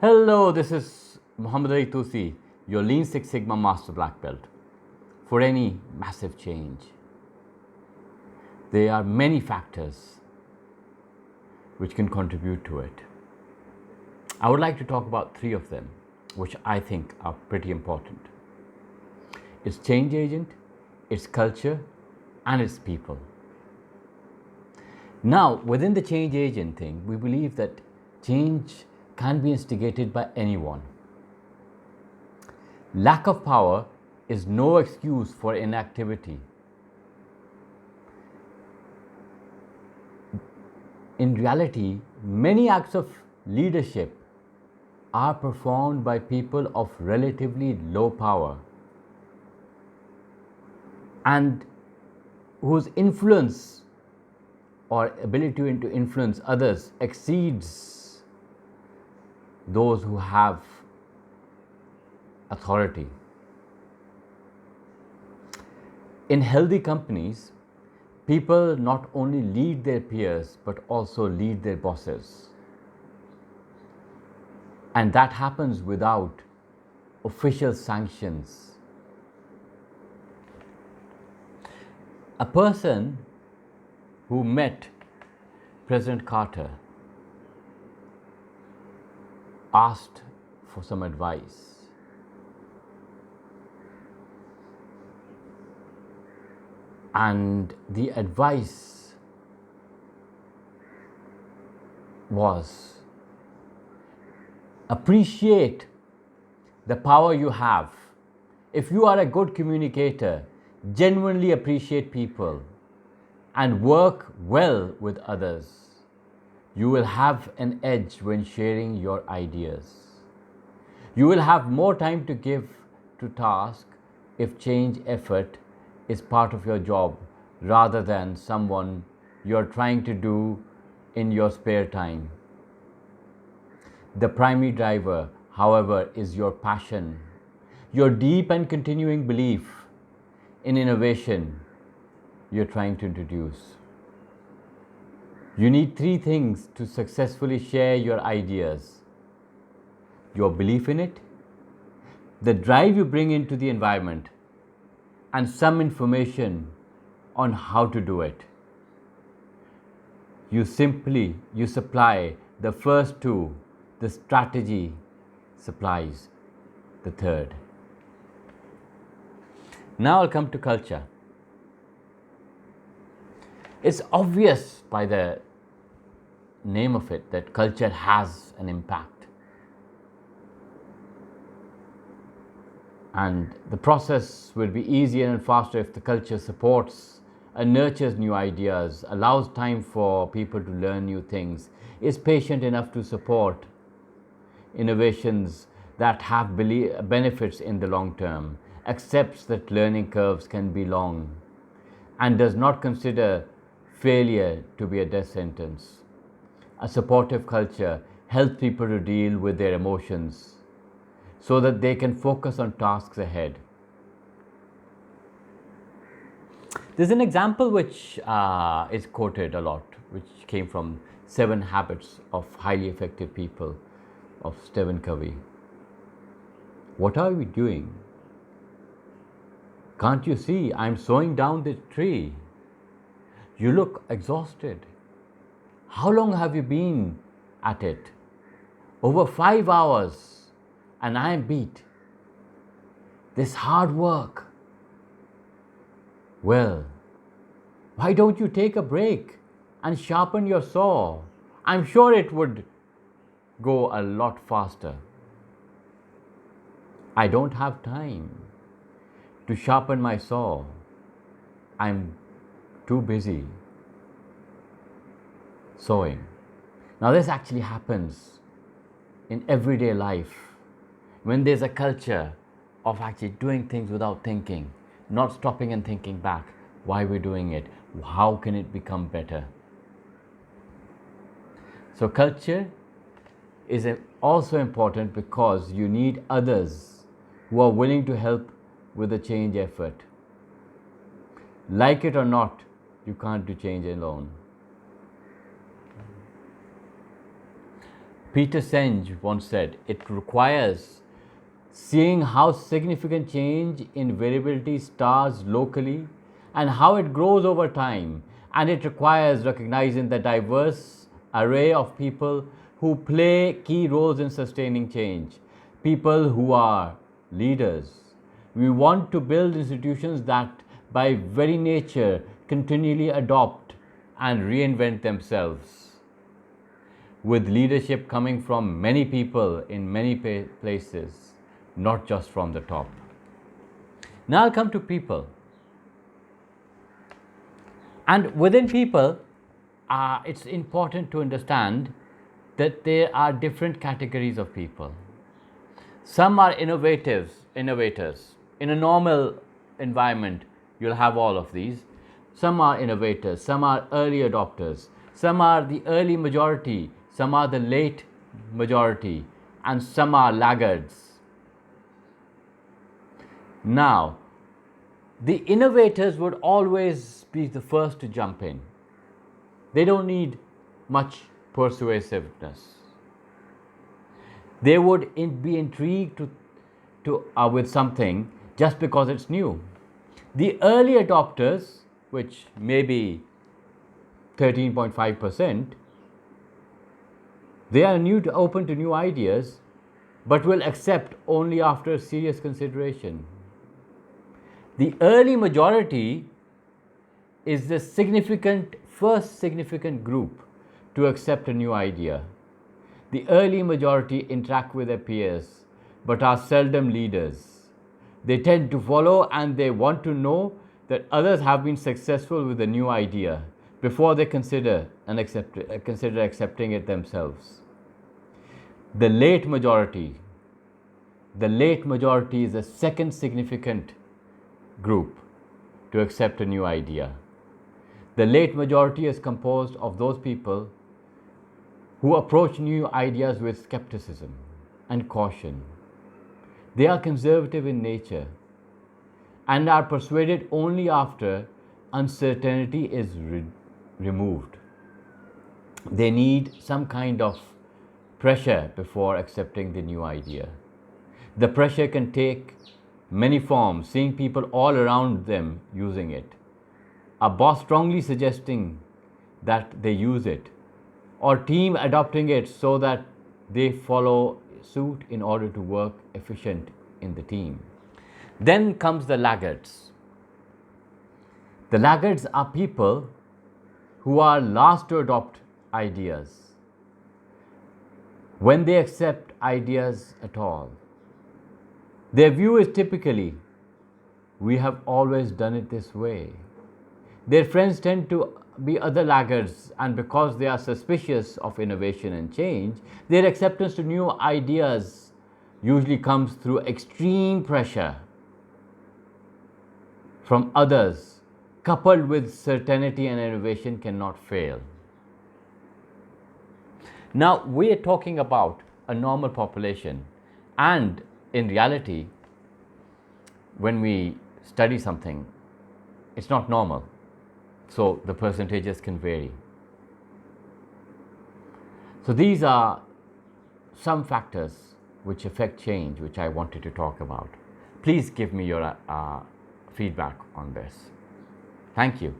Hello, this is Mohammad Toosy, your Lean Six Sigma Master Black Belt. For any massive change, there are many factors which can contribute to it. I would like to talk about three of them, which I think are pretty important. It's change agent, it's culture, and it's people. Now, within the change agent thing, we believe that change can be instigated by anyone. Lack of power is no excuse for inactivity. In reality, many acts of leadership are performed by people of relatively low power and whose influence or ability to influence others exceeds those who have authority. In healthy companies, people not only lead their peers but also lead their bosses. And that happens without official sanctions. A person who met President Carter asked for some advice. And the advice was appreciate the power you have. If you are a good communicator, genuinely appreciate people and work well with others, you will have an edge when sharing your ideas. You will have more time to give to task if change effort is part of your job rather than someone you're trying to do in your spare time. The primary driver, however, is your passion, your deep and continuing belief in innovation you're trying to introduce. You need three things to successfully share your ideas: your belief in it, the drive you bring into the environment, and some information on how to do it. You supply the first two, the strategy supplies the third. Now I'll come to culture. It's obvious by the name of it that culture has an impact. And the process will be easier and faster if the culture supports and nurtures new ideas, allows time for people to learn new things, is patient enough to support innovations that have benefits in the long term, accepts that learning curves can be long, and does not consider failure to be a death sentence. A supportive culture helps people to deal with their emotions so that they can focus on tasks ahead. There's an example which is quoted a lot, which came from 7 Habits of Highly Effective People of Stephen Covey. What are we doing? Can't you see I'm sawing down this tree? You look exhausted. How long have you been at it? Over 5 hours, and I am beat. This hard work. Well, why don't you take a break and sharpen your saw? I'm sure it would go a lot faster. I don't have time to sharpen my saw. I'm too busy sewing. Now, this actually happens in everyday life when there's a culture of actually doing things without thinking, not stopping and thinking back why we're doing it, how can it become better. So culture is also important because you need others who are willing to help with the change effort. Like it or not, you can't do change alone. Peter Senge once said, it requires seeing how significant change in variability starts locally and how it grows over time. And it requires recognizing the diverse array of people who play key roles in sustaining change, people who are leaders. We want to build institutions that, by very nature, continually adopt and reinvent themselves, with leadership coming from many people in many places, not just from the top. Now I'll come to people. And within people, it's important to understand that there are different categories of people. Some are innovators. In a normal environment, you'll have all of these. Some are innovators, some are early adopters, some are the early majority, some are the late majority, and some are laggards. Now, the innovators would always be the first to jump in. They don't need much persuasiveness. They would be intrigued with something just because it's new. The early adopters, which may be 13.5%, they are open to new ideas, but will accept only after serious consideration. The early majority is the first significant group to accept a new idea. The early majority interact with their peers, but are seldom leaders. They tend to follow, and they want to know that others have been successful with a new idea before they consider accepting it themselves. The late majority is the second significant group to accept a new idea. The late majority is composed of those people who approach new ideas with skepticism and caution. They are conservative in nature and are persuaded only after uncertainty is removed. They need some kind of pressure before accepting the new idea. The pressure can take many forms, seeing people all around them using it, a boss strongly suggesting that they use it, or team adopting it so that they follow suit in order to work efficient in the team. Then comes the laggards. The laggards are people who are last to adopt ideas, when they accept ideas at all. Their view is typically, we have always done it this way. Their friends tend to be other laggards, and because they are suspicious of innovation and change, their acceptance to new ideas usually comes through extreme pressure from others, coupled with certainty, and innovation cannot fail. Now, we are talking about a normal population, and in reality, when we study something, it's not normal. So the percentages can vary. So these are some factors which affect change, which I wanted to talk about. Please give me your feedback on this. Thank you.